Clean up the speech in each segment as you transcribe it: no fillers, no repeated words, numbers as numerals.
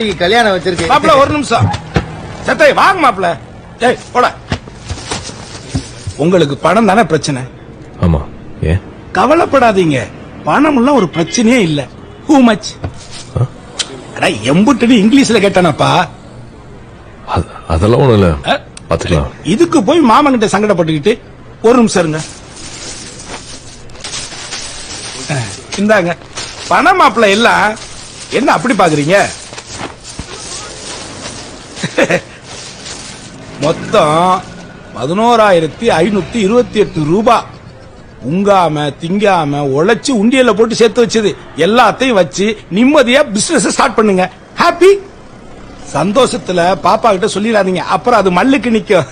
கல்யாணம் வச்சிருக்கேன் மாப்பிள ஒரு நிமிஷம் சத்தை வாங்க மாப்பிள. ஏய் போட. உங்களுக்கு பணம் தானே பிரச்சனை. ஆமா ஏன் கவலைப்படாதீங்க, பணம் எல்லாம் ஒரு பிரச்சனையே இல்ல. ஹூ மச் எம்புட்டு இங்கிலீஷ்ல கேட்டானப்பா. அதெல்லாம் ஒண்ணும் இல்ல, பாத்துக்கலாம். இதுக்கு போய் மாமன் கிட்ட சங்கடப்பட்டுக்கிட்டு ஒரு நிமிஷம் இருங்க. இந்தாங்க பணம் மாப்பிள. எல்லாம் என்ன அப்படி பாக்குறீங்க? மொத்தம் 11,528 ரூபாய். உங்காம திங்காம உழைச்சு உண்டியல்ல போட்டு சேர்த்து வச்சது எல்லாத்தையும் வச்சு நிம்மதியா பிசினஸ் ஸ்டார்ட் பண்ணுங்க. ஹாப்பி. சந்தோஷத்துல பாப்பா கிட்ட சொல்லிடாதீங்க, அப்புறம் அது மல்லுக்கு நிக்கும்.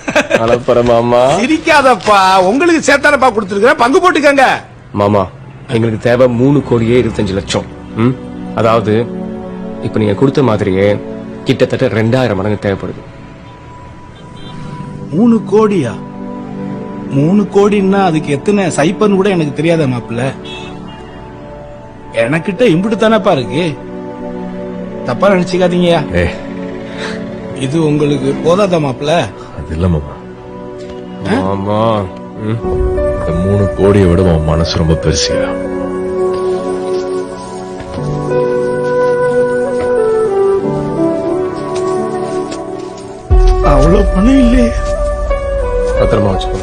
மாமா சிரிக்காதப்பா, உங்களுக்கு சேர்த்தானப்பா கொடுத்துருக்கேன், பங்கு போட்டுக்கங்க. மாமா எங்களுக்கு தேவை 3,25,00,000. அதாவது இப்ப நீங்க கொடுத்த மாதிரியே கிட்டத்தட்ட 2,000 மடங்கு தேவைப்படுது. 3 கோடியா? 3 கோடின்னா அதுக்கு எத்தனை சைப்பர்னு கூட எனக்கு தெரியாத மாப்பிள்ள. எனக்கிட்ட இம்புட்டு தானப்பா இருக்கு, தப்பா நினைச்சுக்காதீங்க. இது உங்களுக்கு போதாத மாப்பிள்ள? அது இல்ல மாமா. மாமா இந்த 3 கோடியை விட உன் மனசு ரொம்ப பெருசியா. அவ்வளவு பணம் இல்லையே. பத்திரமா வச்சுக்கோ.